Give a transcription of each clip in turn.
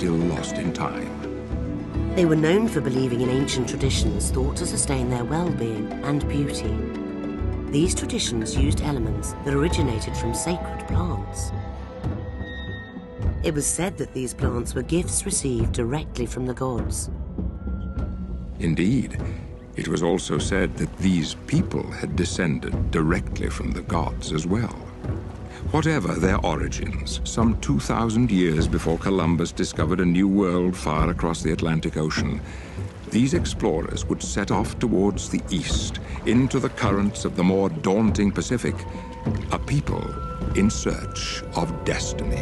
still lost in time. They were known for believing in ancient traditions thought to sustain their well-being and beauty. These traditions used elements that originated from sacred plants. It was said that these plants were gifts received directly from the gods. Indeed, it was also said that these people had descended directly from the gods as well. Whatever their origins, some 2,000 years before Columbus discovered a new world far across the Atlantic Ocean, these explorers would set off towards the east, into the currents of the more daunting Pacific, a people in search of destiny.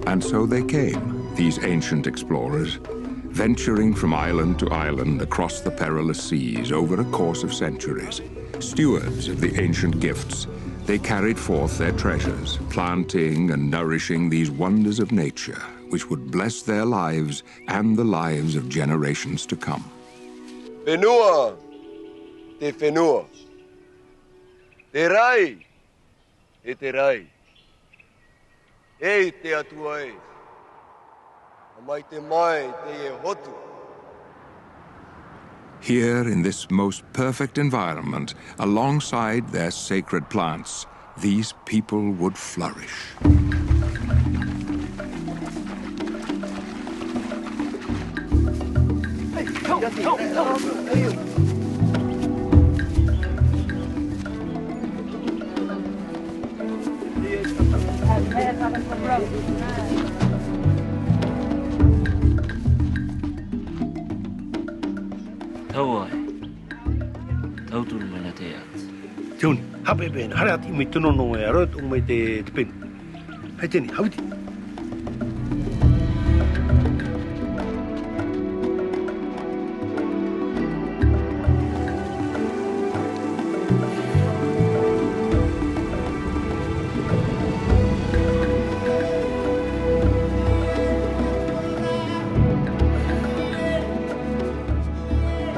And so they came, these ancient explorers, venturing from island to island across the perilous seas over a course of centuries. Stewards of the ancient gifts, they carried forth their treasures, planting and nourishing these wonders of nature, which would bless their lives and the lives of generations to come. Whenua, te whenua. Te rai, e te rai. E te atua e. Amai te mai te e hotu. Here, in this most perfect environment, alongside their sacred plants, these people would flourish. Tauai, tautur mana te at. Tuni, hape ben, harat imi tuno no e arot umai te pen. Hai tini, hauti.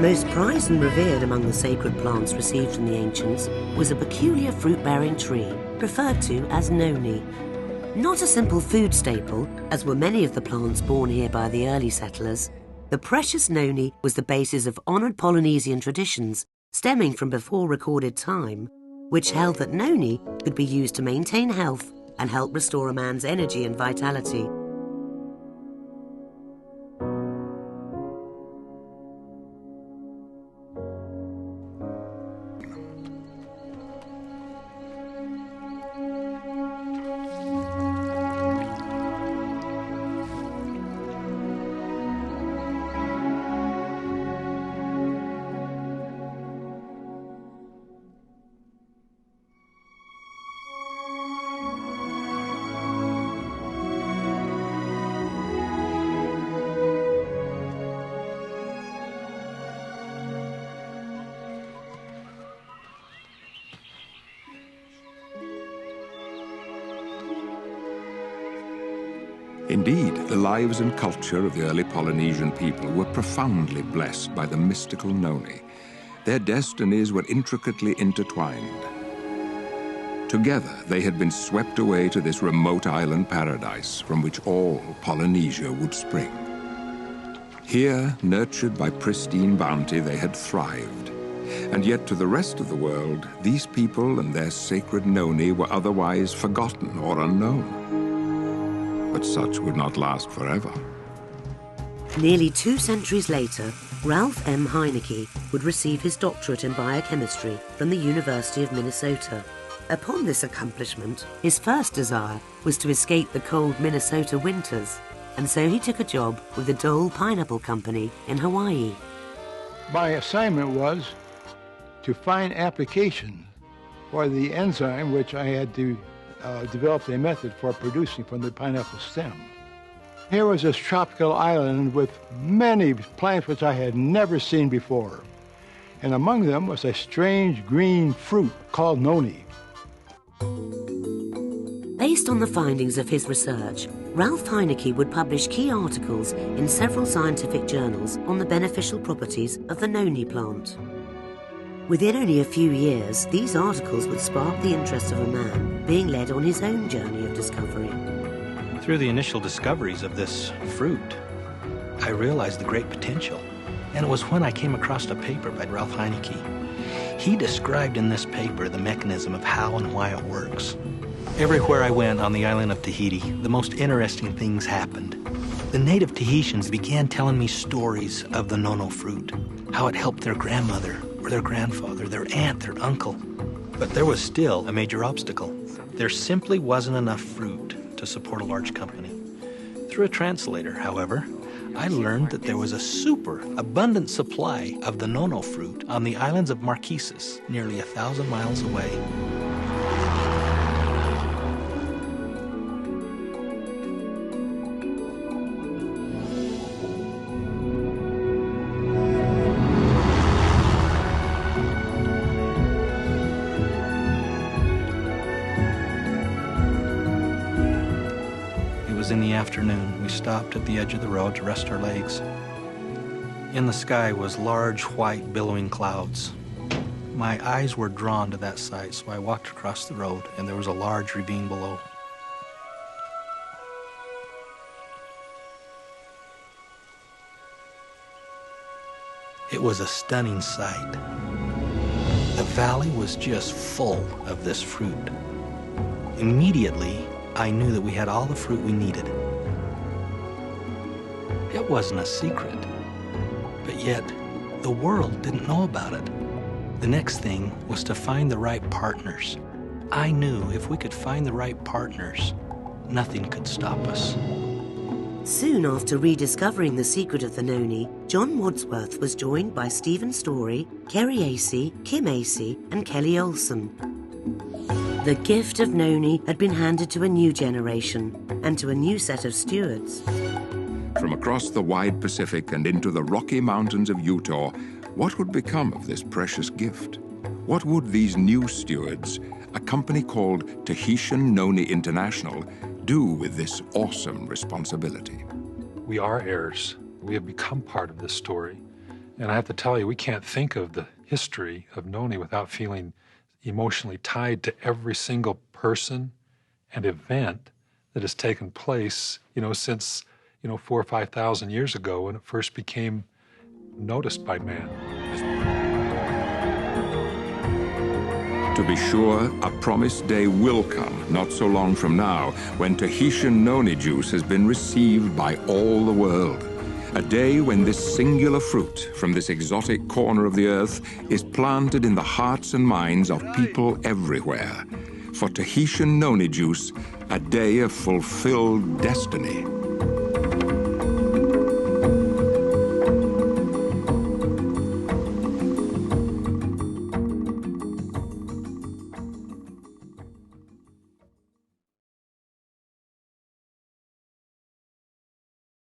Most prized and revered among the sacred plants received from the ancients was a peculiar fruit-bearing tree, referred to as noni. Not a simple food staple, as were many of the plants born here by the early settlers, the precious noni was the basis of honoured Polynesian traditions stemming from before recorded time, which held that noni could be used to maintain health and help restore a man's energy and vitality. Indeed, the lives and culture of the early Polynesian people were profoundly blessed by the mystical noni. Their destinies were intricately intertwined. Together, they had been swept away to this remote island paradise from which all Polynesia would spring. Here, nurtured by pristine bounty, they had thrived. And yet to the rest of the world, these people and their sacred noni were otherwise forgotten or unknown. But such would not last forever. Nearly 2 centuries later, Ralph M. Heineke would receive his doctorate in biochemistry from the University of Minnesota. Upon this accomplishment, his first desire was to escape the cold Minnesota winters, and so he took a job with the Dole Pineapple Company in Hawaii. My assignment was to find applications for the enzyme which I had to develop a method for producing from the pineapple stem. Here was this tropical island with many plants which I had never seen before, and among them was a strange green fruit called noni. Based on the findings of his research, Ralph Heineke would publish key articles in several scientific journals on the beneficial properties of the noni plant. Within only a few years, these articles would spark the interest of a man being led on his own journey of discovery. Through the initial discoveries of this fruit, I realized the great potential. And it was when I came across a paper by Ralph Heineke. He described in this paper the mechanism of how and why it works. Everywhere I went on the island of Tahiti, the most interesting things happened. The native Tahitians began telling me stories of the nono fruit, how it helped their grandmother, or their grandfather, their aunt, their uncle. But there was still a major obstacle. There simply wasn't enough fruit to support a large company. Through a translator, however, I learned that there was a super abundant supply of the nono fruit on the islands of Marquesas, nearly 1,000 miles away. In the afternoon, we stopped at the edge of the road to rest our legs. In the sky was large, white, billowing clouds. My eyes were drawn to that sight, so I walked across the road, and there was a large ravine below. It was a stunning sight. The valley was just full of this fruit. Immediately, I knew that we had all the fruit we needed. It wasn't a secret, but yet the world didn't know about it. The next thing was to find the right partners. I knew if we could find the right partners, nothing could stop us. Soon after rediscovering the secret of the noni, John Wadsworth was joined by Stephen Story, Kerry Acey, Kim Acey, and Kelly Olson. The gift of noni had been handed to a new generation and to a new set of stewards. From across the wide Pacific and into the Rocky Mountains of Utah, what would become of this precious gift? What would these new stewards, a company called Tahitian Noni International, do with this awesome responsibility? We are heirs. We have become part of this story. And I have to tell you, we can't think of the history of Noni without feeling emotionally tied to every single person and event that has taken place, since, 4,000 or 5,000 years ago when it first became noticed by man. To be sure, a promised day will come not so long from now when Tahitian noni juice has been received by all the world. A day when this singular fruit from this exotic corner of the earth is planted in the hearts and minds of people everywhere. For Tahitian noni juice, a day of fulfilled destiny.